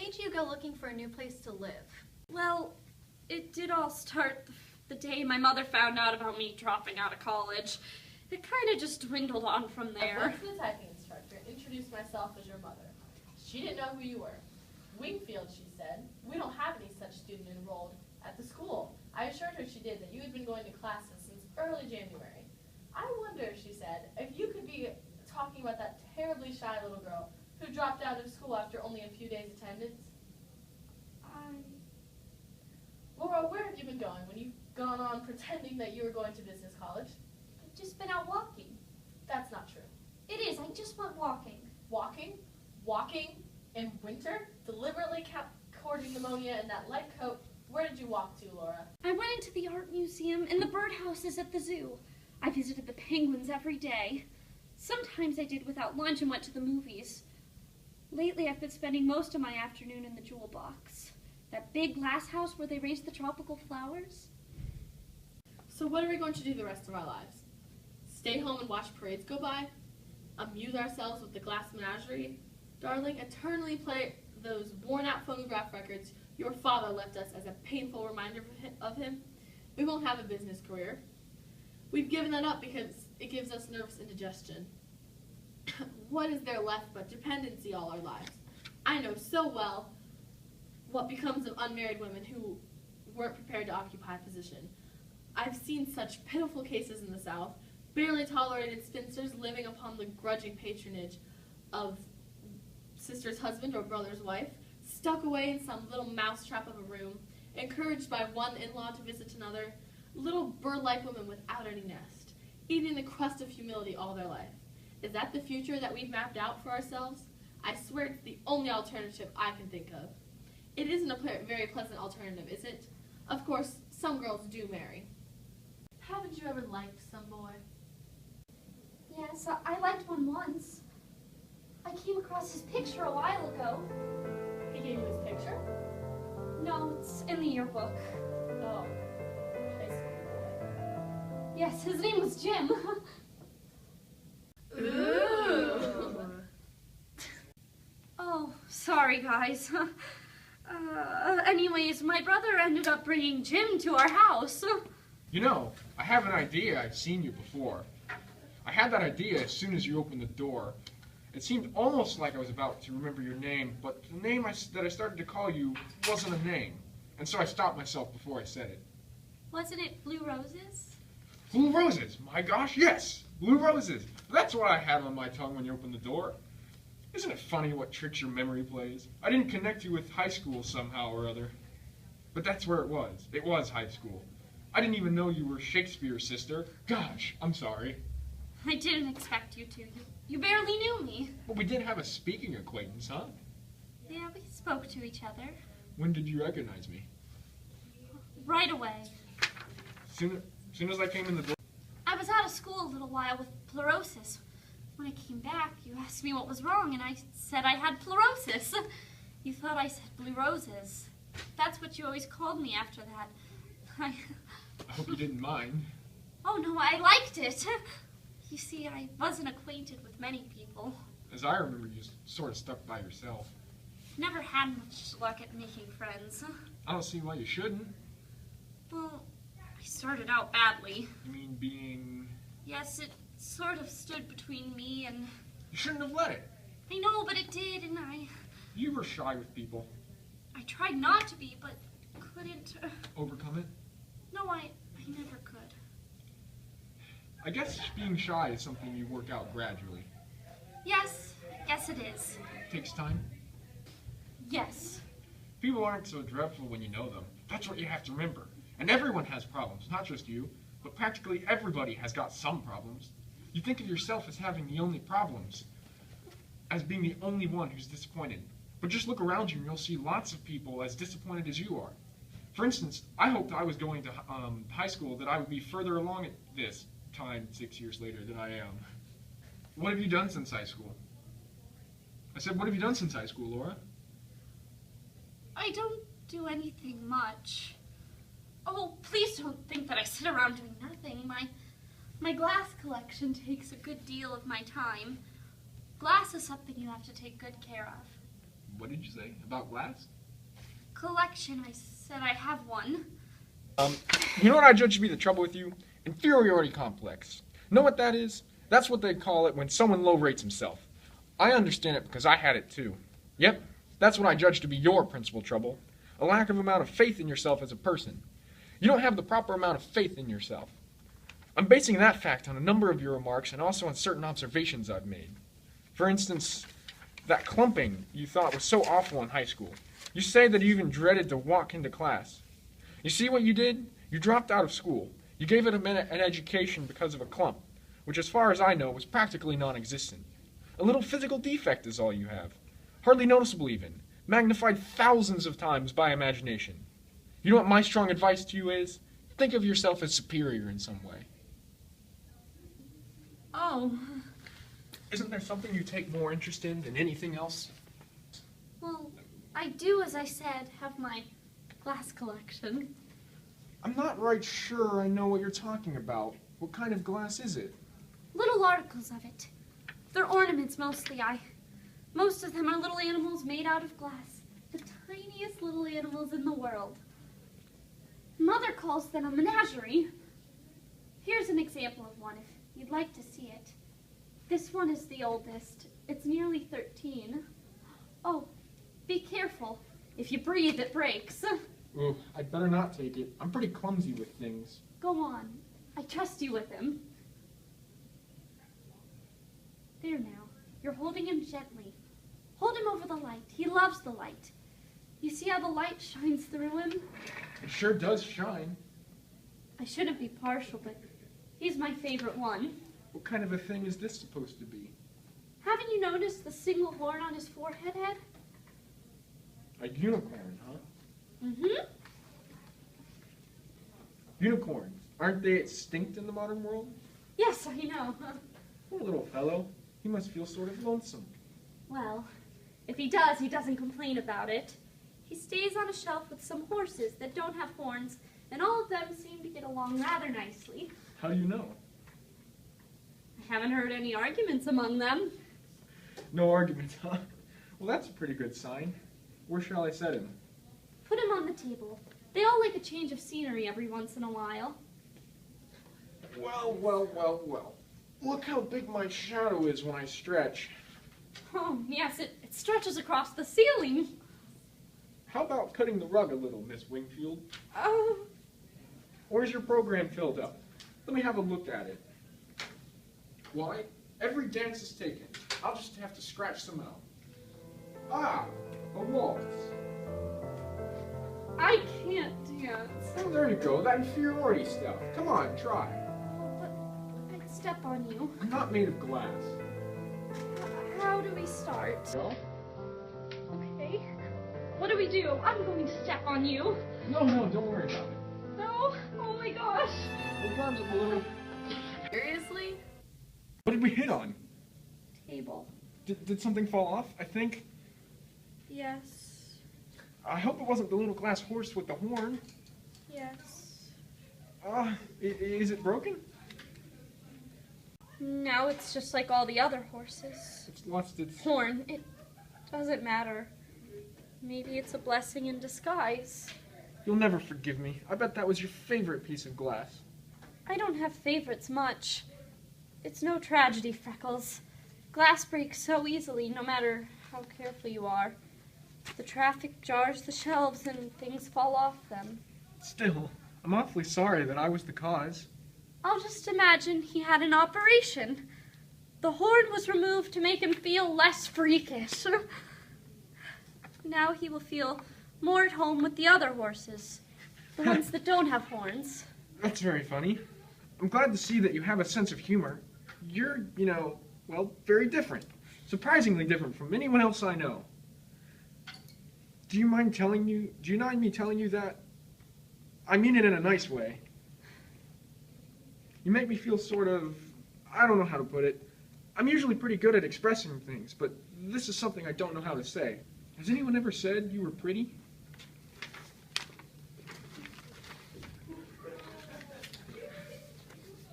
made you go looking for a new place to live? Well, it did all start the day my mother found out about me dropping out of college. It kind of just dwindled on from I there. went to the typing instructor and introduced myself as your mother. She didn't know who you were. Wingfield, she said. We don't have any such student enrolled at the school. I assured her she did, that you had been going to classes since early January. I wonder, she said, if you could be talking about that terribly shy little girl who dropped out of school after only a few days' attendance. Laura, where have you been going when you've gone on pretending that you were going to business college? I've just been out walking. That's not true. It is. I just went walking. Walking? Walking? In winter? Deliberately courting pneumonia in that light coat? Where did you walk to, Laura? I went into the art museum and the birdhouses at the zoo. I visited the penguins every day. Sometimes I did without lunch and went to the movies. Lately, I've been spending most of my afternoon in the jewel box. That big glass house where they raise the tropical flowers. So what are we going to do the rest of our lives? Stay home and watch parades go by? Amuse ourselves with the Glass Menagerie? Darling, eternally play those worn-out phonograph records your father left us as a painful reminder of him? We won't have a business career. We've given that up because it gives us nervous indigestion. What is there left but dependency all our lives? I know so well what becomes of unmarried women who weren't prepared to occupy a position. I've seen such pitiful cases in the South, barely tolerated spinsters living upon the grudging patronage of sister's husband or brother's wife, stuck away in some little mousetrap of a room, encouraged by one in-law to visit another, little bird-like women without any nest, eating the crust of humility all their life. Is that the future that we've mapped out for ourselves? I swear it's the only alternative I can think of. It isn't a very pleasant alternative, is it? Of course, some girls do marry. Haven't you ever liked some boy? Yes, I liked one once. I came across his picture a while ago. He gave you his picture? No, it's in the yearbook. Oh, high school boy. Yes, his name was Jim. Ooh. Oh, sorry, guys. Anyways, my brother ended up bringing Jim to our house. You know, I have an idea. I've seen you before. I had that idea as soon as you opened the door. It seemed almost like I was about to remember your name, but the name that I started to call you wasn't a name. And so I stopped myself before I said it. Wasn't it Blue Roses? Blue Roses! My gosh, yes! Blue Roses! That's what I had on my tongue when you opened the door. Isn't it funny what tricks your memory plays? I didn't connect you with high school somehow or other. But that's where it was. It was high school. I didn't even know you were Shakespeare's sister. Gosh, I'm sorry. I didn't expect you to. You barely knew me. But we did have a speaking acquaintance, huh? Yeah, we spoke to each other. When did you recognize me? Right away. Soon as I came in the door. I was out of school a little while with pleurosis. When I came back, you asked me what was wrong, and I said I had pleurosis. You thought I said Blue Roses. That's what you always called me after that. I hope you didn't mind. Oh, no, I liked it. You see, I wasn't acquainted with many people. As I remember, you sort of stuck by yourself. Never had much luck at making friends. I don't see why you shouldn't. Well, I started out badly. You mean being... Yes, it sort of stood between me and... You shouldn't have let it. I know, but it did, and You were shy with people. I tried not to be, but couldn't... Overcome it? No, I never could. I guess being shy is something you work out gradually. Yes, it is. Takes time. Yes. People aren't so dreadful when you know them. That's what you have to remember. And everyone has problems, not just you, but practically everybody has got some problems. You think of yourself as having the only problems, as being the only one who's disappointed. But just look around you and you'll see lots of people as disappointed as you are. For instance, I hoped I was going to high school, that I would be further along at this time 6 years later than I am. What have you done since high school? I said, what have you done since high school, Laura? I don't do anything much. Oh, please don't think that I sit around doing nothing. My glass collection takes a good deal of my time. Glass is something you have to take good care of. What did you say? About glass? Collection, I said I have one. You know what I judge to be the trouble with you? Inferiority complex. Know what that is? That's what they call it when someone low rates himself. I understand it because I had it too. Yep, that's what I judge to be your principal trouble. A lack of amount of faith in yourself as a person. You don't have the proper amount of faith in yourself. I'm basing that fact on a number of your remarks and also on certain observations I've made. For instance, that clumping you thought was so awful in high school. You say that you even dreaded to walk into class. You see what you did? You dropped out of school. You gave it an education because of a clump, which as far as I know was practically non-existent. A little physical defect is all you have. Hardly noticeable even. Magnified thousands of times by imagination. You know what my strong advice to you is? Think of yourself as superior in some way. Oh, Isn't there something you take more interest in than anything else? well, I do, as I said, have my glass collection. I'm not right sure I know what you're talking about. What kind of glass is it? Little articles of it. They're ornaments mostly. Most of them are little animals made out of glass. The tiniest little animals in the world. Mother calls them a menagerie. Here's an example of one if you'd like to see it. This one is the oldest. It's nearly 13. Oh, be careful. If you breathe, it breaks. Ooh, I'd better not take it. I'm pretty clumsy with things. Go on. I trust you with him. There now. You're holding him gently. Hold him over the light. He loves the light. You see how the light shines through him? It sure does shine. I shouldn't be partial, but he's my favorite one. What kind of a thing is this supposed to be? Haven't you noticed the single horn on his forehead head? A unicorn, huh? Mm-hmm. Unicorns, aren't they extinct in the modern world? Yes, I know. Poor little fellow. He must feel sort of lonesome. Well, if he does, he doesn't complain about it. He stays on a shelf with some horses that don't have horns, and all of them seem to get along rather nicely. How do you know? I haven't heard any arguments among them. No argument, huh? Well, that's a pretty good sign. Where shall I set him? Put him on the table. They all like a change of scenery every once in a while. Well, well, well, well. Look how big my shadow is when I stretch. Oh, yes, it stretches across the ceiling. How about cutting the rug a little, Miss Wingfield? Oh, Or is your program filled up? Let me have a look at it. Why, every dance is taken. I'll just have to scratch some out. Ah, a waltz. I can't dance. Oh, there you go, that inferiority stuff. Come on, try. Oh, but I'd step on you. I'm not made of glass. How do we start? No? Okay. What do we do? I'm going to step on you. No, don't worry about it. No? Oh my gosh. Hold on a little. Seriously? What did we hit on? Table. Did something fall off, I think? Yes. I hope it wasn't the little glass horse with the horn. Yes. Is it broken? No, it's just like all the other horses. It's lost its... Horn. It doesn't matter. Maybe it's a blessing in disguise. You'll never forgive me. I bet that was your favorite piece of glass. I don't have favorites much. It's no tragedy, Freckles. Glass breaks so easily, no matter how careful you are. The traffic jars the shelves and things fall off them. Still, I'm awfully sorry that I was the cause. I'll just imagine he had an operation. The horn was removed to make him feel less freakish. Now he will feel more at home with the other horses, the ones that don't have horns. That's very funny. I'm glad to see that you have a sense of humor. You're, well, very different. Surprisingly different from anyone else I know. Do you mind me telling you that? I mean it in a nice way. You make me feel sort of, I don't know how to put it. I'm usually pretty good at expressing things, but this is something I don't know how to say. Has anyone ever said you were pretty?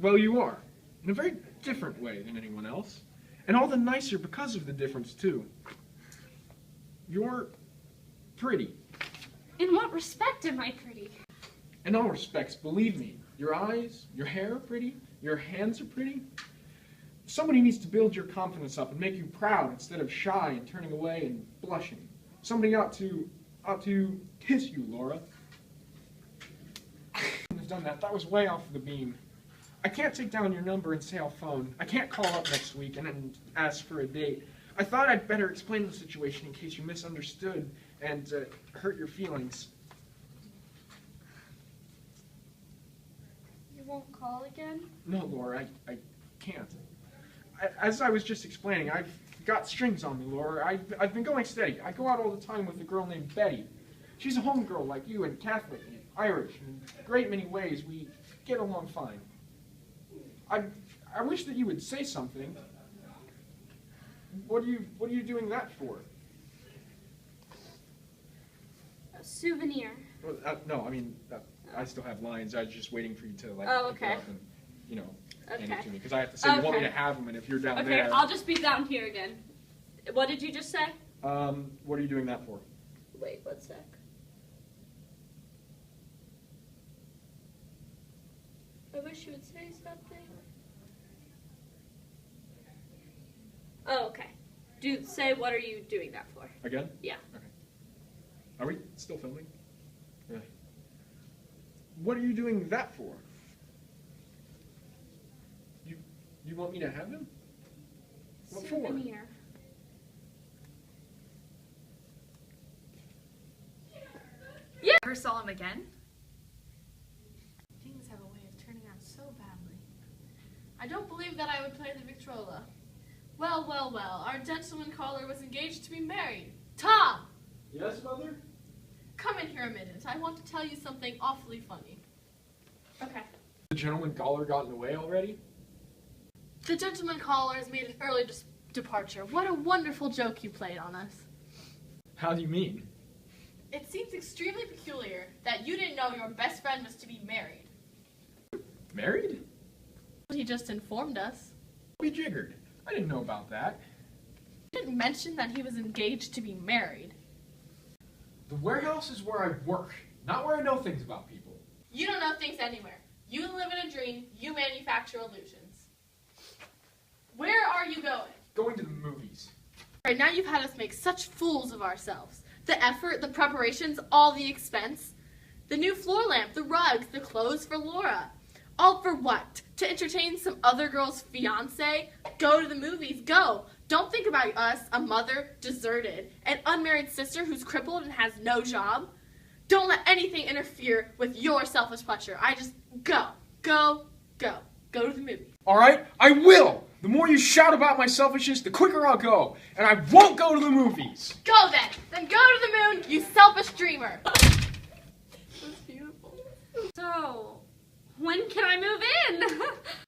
Well, you are, in a very different way than anyone else, and all the nicer because of the difference, too. You're pretty. In what respect am I pretty? In all respects, believe me. Your eyes, your hair are pretty, your hands are pretty. Somebody needs to build your confidence up and make you proud instead of shy and turning away and blushing. Somebody ought to kiss you, Laura. I couldn't have done that. That was way off the beam. I can't take down your number and say I'll phone. I can't call up next week and ask for a date. I thought I'd better explain the situation in case you misunderstood and hurt your feelings. You won't call again? No, Laura, I can't. As I was just explaining, I've got strings on me, Laura. I've been going steady. I go out all the time with a girl named Betty. She's a homegirl like you and Catholic and Irish. In a great many ways, we get along fine. I wish that you would say something. What are you doing that for? A souvenir. Well, no, I mean, I still have lines. I was just waiting for you to like Oh, pick it okay. up and, you know, hand Okay. it to me because I have to say you want me Okay. to have them, and if you're down Okay, there, I'll just be down here again. What did you just say? what are you doing that for? Wait, one sec. I wish you would say something. Oh, okay. Say what are you doing that for? Again? Yeah. Okay. Are we still filming? Yeah. What are you doing that for? You want me to have them? What for? Souvenir. Never saw him again? Things have a way of turning out so badly. I don't believe that I would play the Victrola. Well, well, well, our gentleman caller was engaged to be married. Tom! Yes, Mother? Come in here a minute. I want to tell you something awfully funny. Okay. The gentleman caller gotten away already? The gentleman caller has made an early departure. What a wonderful joke you played on us. How do you mean? It seems extremely peculiar that you didn't know your best friend was to be married. Married? He just informed us. Be jiggered. I didn't know about that. He didn't mention that he was engaged to be married. The warehouse is where I work, not where I know things about people. You don't know things anywhere. You live in a dream. You manufacture illusions. Where are you going? Going to the movies. Right now you've had us make such fools of ourselves. The effort, the preparations, all the expense. The new floor lamp, the rugs, the clothes for Laura. All for what? To entertain some other girl's fiance? Go to the movies, go. Don't think about us, a mother, deserted, an unmarried sister who's crippled and has no job. Don't let anything interfere with your selfish pleasure. I just go, go, go. Go to the movies. All right, I will. The more you shout about my selfishness, the quicker I'll go. And I won't go to the movies. Go then. Then go to the moon, you selfish dreamer. That's beautiful. So, when can I move in?